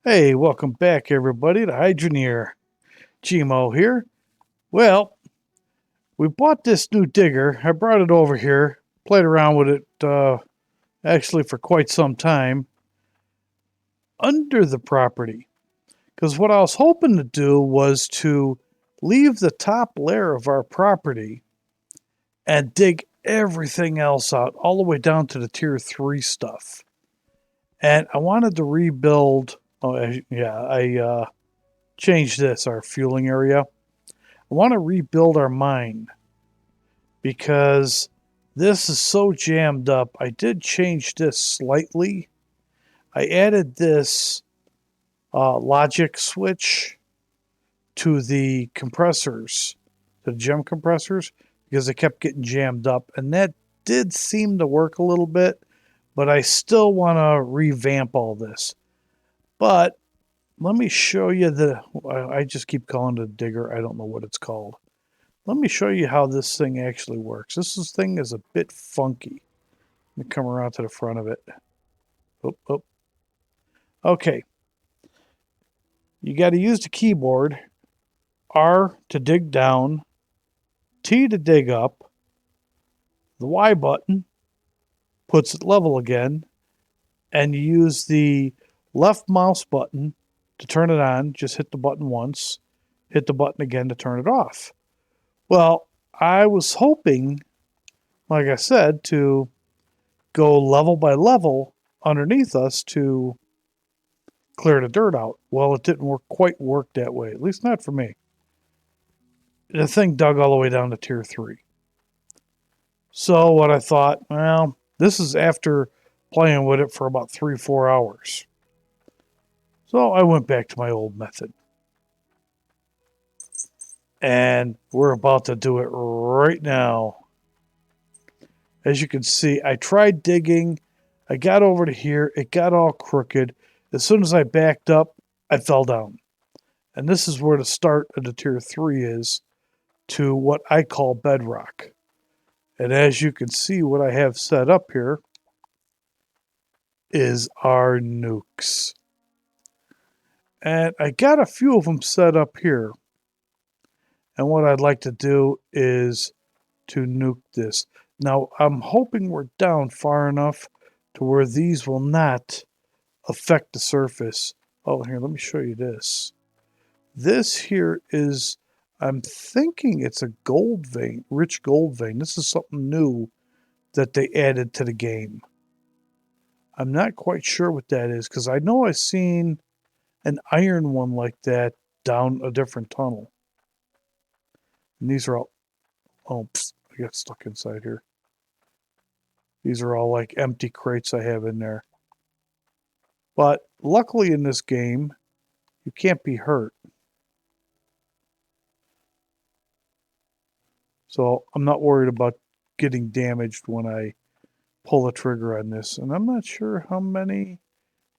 Hey, welcome back, everybody, to Hydroneer. GMO here. Well, we bought this new digger. I brought it over here, played around with it actually for quite some time under the property. Because what I was hoping to do was to leave the top layer of our property and dig everything else out, all the way down to the tier 3 stuff. And I wanted to rebuild. I changed this, our fueling area. I want to rebuild our mine because this is so jammed up. I did change this slightly. I added this logic switch to the compressors, to the gem compressors, because they kept getting jammed up. And that did seem to work a little bit, but I still want to revamp all this. But let me show you I just keep calling it a digger. I don't know what it's called. Let me show you how this thing actually works. Thing is a bit funky. Let me come around to the front of it. Oop, oop. Okay. You got to use the keyboard. R to dig down, T to dig up, the Y button puts it level again, and you use the left mouse button to turn it on. Just hit the button once, hit the button again to turn it off. Well, I was hoping, like I said, to go level by level underneath us to clear the dirt out. Well, it didn't quite work that way, at least not for me. The thing dug all the way down to tier 3. So what I thought, well, this is after playing with it for about 3-4 hours. So I went back to my old method. And we're about to do it right now. As you can see, I tried digging. I got over to here. It got all crooked. As soon as I backed up, I fell down. And this is where the start of the tier 3 is to what I call bedrock. And as you can see, what I have set up here is our nukes. And I got a few of them set up here. And what I'd like to do is to nuke this. Now, I'm hoping we're down far enough to where these will not affect the surface. Oh, here, let me show you this. This here is, I'm thinking it's a gold vein, rich gold vein. This is something new that they added to the game. I'm not quite sure what that is because I know I've seen an iron one like that down a different tunnel. And these are all, oh, I got stuck inside here. These are all like empty crates I have in there. But luckily in this game, you can't be hurt. So I'm not worried about getting damaged when I pull the trigger on this. And I'm not sure how many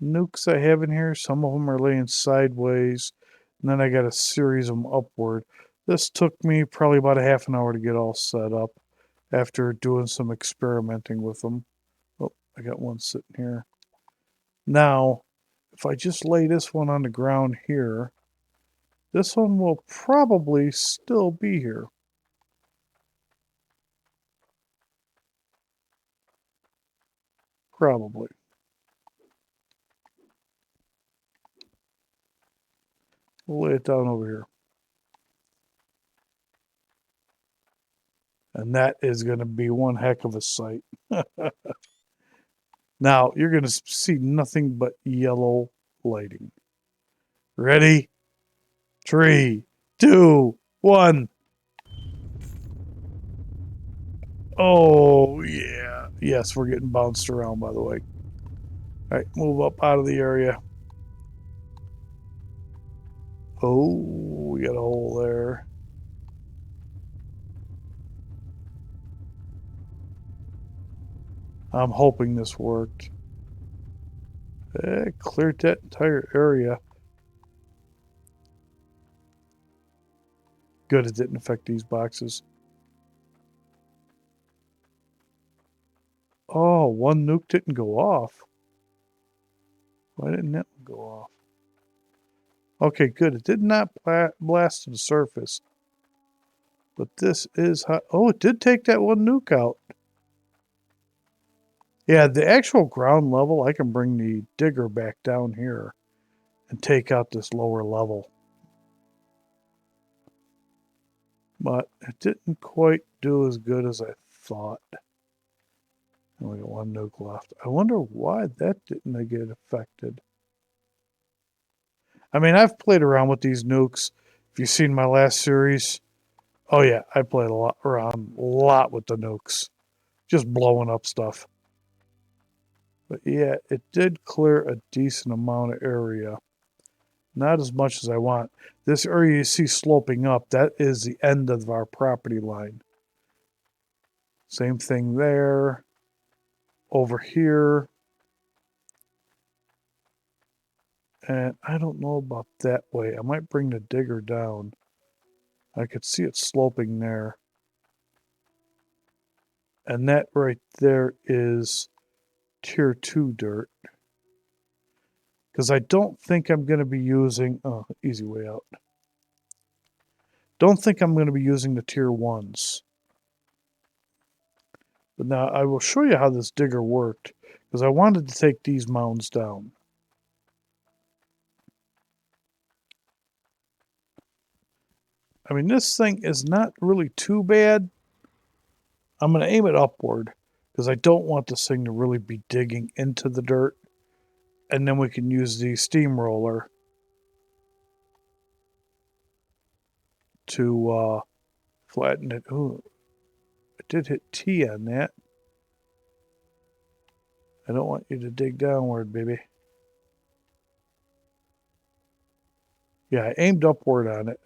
nukes I have in here. Some of them are laying sideways. And then I got a series of them upward. This took me probably about a half an hour to get all set up after doing some experimenting with them. Oh, I got one sitting here. Now, if I just lay this one on the ground here, this one will probably still be here. Probably. We'll lay it down over here. And that is going to be one heck of a sight. Now, you're going to see nothing but yellow lighting. Ready? 3, 2, 1. Oh, yeah. Yes, we're getting bounced around, by the way. All right, move up out of the area. Oh, we got a hole there. I'm hoping this worked. It cleared that entire area. Good, it didn't affect these boxes. Oh, one nuke didn't go off. Why didn't that one go off? Okay, good. It did not blast to the surface. But this is hot. Oh, it did take that one nuke out. Yeah, the actual ground level, I can bring the digger back down here and take out this lower level. But it didn't quite do as good as I thought. Only got one nuke left. I wonder why that didn't get affected. I mean, I've played around with these nukes. If you've seen my last series, oh yeah, I played around a lot with the nukes. Just blowing up stuff. But yeah, it did clear a decent amount of area. Not as much as I want. This area you see sloping up, that is the end of our property line. Same thing there. Over here. And I don't know about that way. I might bring the digger down. I could see it sloping there. And that right there is tier 2 dirt. Because I don't think I'm going to be using... Oh, easy way out. Don't think I'm going to be using the tier 1s. But now I will show you how this digger worked. Because I wanted to take these mounds down. I mean, this thing is not really too bad. I'm going to aim it upward. Because I don't want this thing to really be digging into the dirt. And then we can use the steamroller to flatten it. Ooh, I did hit T on that. I don't want you to dig downward, baby. Yeah, I aimed upward on it.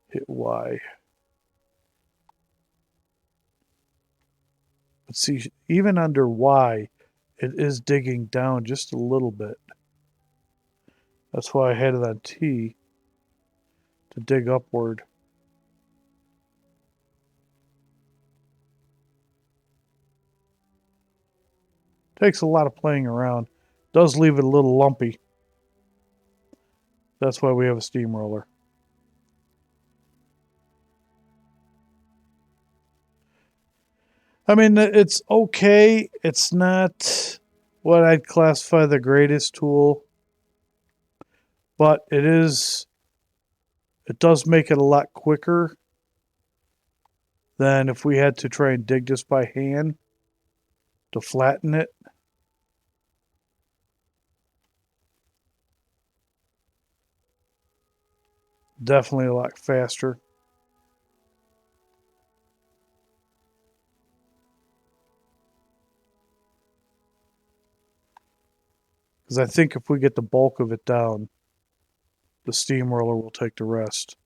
Hit Y. But see, even under Y, it is digging down just a little bit. That's why I had it on T to dig upward. Takes a lot of playing around. Does leave it a little lumpy. That's why we have a steamroller. I mean, it's okay. It's not what I'd classify the greatest tool. But it does make it a lot quicker than if we had to try and dig this by hand to flatten it. Definitely a lot faster. Because I think if we get the bulk of it down, the steamroller will take the rest.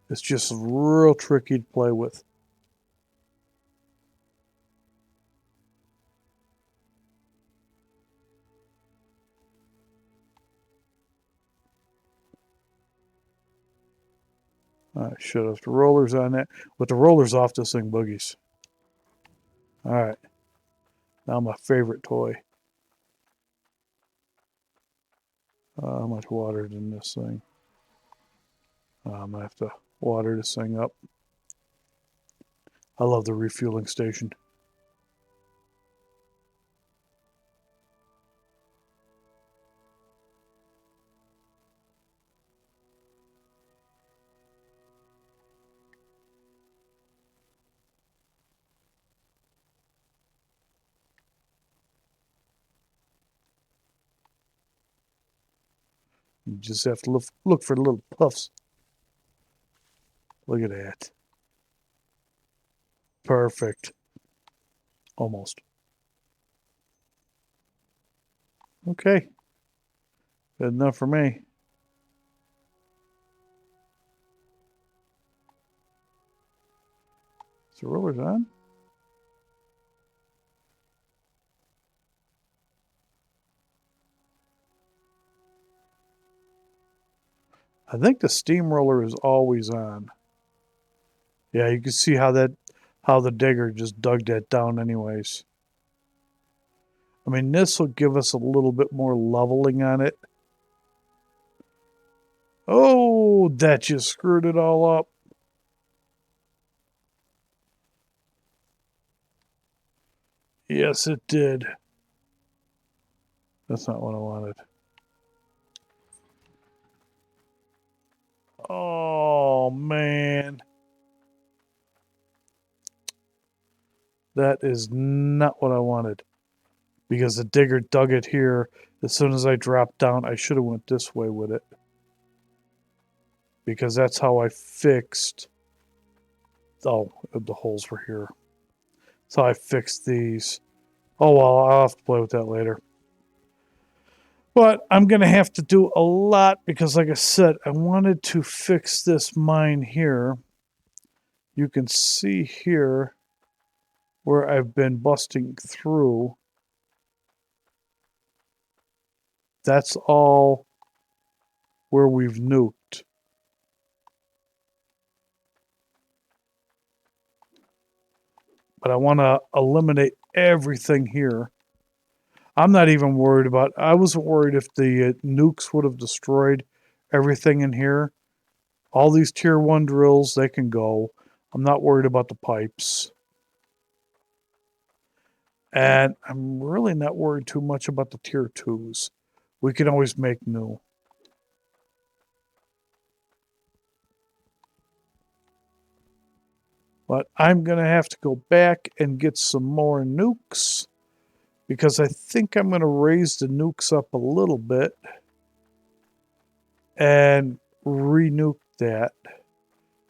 It's just real tricky to play with. I should have the rollers on that. With the rollers off, this thing boogies. All right. Now my favorite toy. How much water in this thing? I'm going to have to water this thing up. I love the refueling station. You just have to look for the little puffs. Look at that. Perfect. Almost. Okay. Good enough for me. Is the rollers on? I think the steamroller is always on. Yeah, you can see how the digger just dug that down anyways. I mean, this will give us a little bit more leveling on it. Oh, that just screwed it all up. Yes, it did. That's not what I wanted. Oh, man. That is not what I wanted. Because the digger dug it here. As soon as I dropped down, I should have went this way with it. Because that's how I fixed... Oh, the holes were here. That's how I fixed these. Oh, well, I'll have to play with that later. But I'm going to have to do a lot because, like I said, I wanted to fix this mine here. You can see here where I've been busting through. That's all where we've nuked. But I want to eliminate everything here. I'm not even worried about... I wasn't worried if the nukes would have destroyed everything in here. All these tier 1 drills, they can go. I'm not worried about the pipes. And I'm really not worried too much about the tier 2s. We can always make new. But I'm going to have to go back and get some more nukes. Because I think I'm going to raise the nukes up a little bit. And re-nuke that.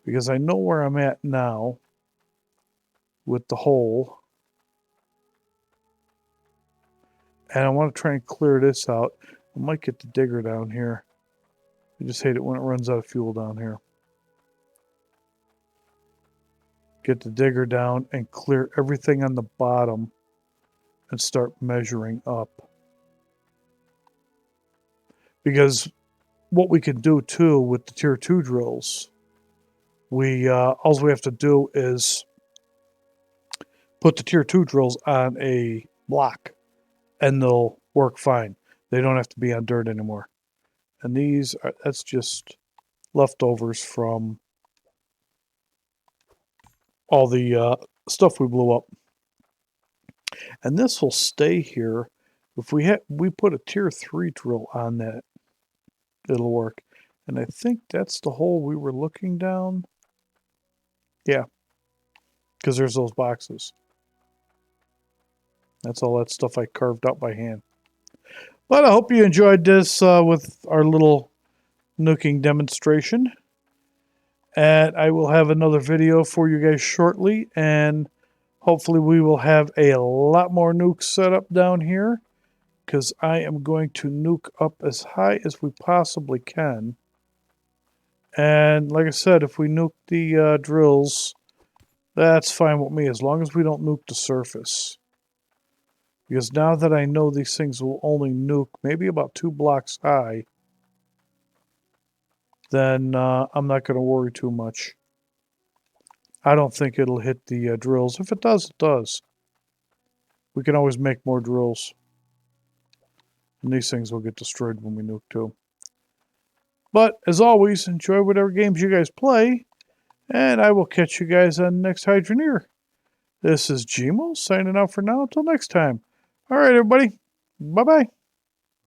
Because I know where I'm at now. With the hole. And I want to try and clear this out. I might get the digger down here. I just hate it when it runs out of fuel down here. Get the digger down and clear everything on the bottom and start measuring up. Because what we can do too with the tier 2 drills, all we have to do is put the tier 2 drills on a block and they'll work fine. They don't have to be on dirt anymore. And that's just leftovers from all the stuff we blew up. And this will stay here. If we put a tier 3 drill on that, it'll work. And I think that's the hole we were looking down. Yeah. Because there's those boxes. That's all that stuff I carved out by hand. But I hope you enjoyed this with our little nuking demonstration. And I will have another video for you guys shortly. And hopefully we will have a lot more nukes set up down here. Because I am going to nuke up as high as we possibly can. And like I said, if we nuke the drills, that's fine with me. As long as we don't nuke the surface. Because now that I know these things will only nuke maybe about 2 blocks high, then I'm not going to worry too much. I don't think it'll hit the drills. If it does, it does. We can always make more drills. And these things will get destroyed when we nuke too. But as always, enjoy whatever games you guys play. And I will catch you guys on the next Hydroneer. This is Gmo signing out for now. Until next time. All right, everybody. Bye-bye.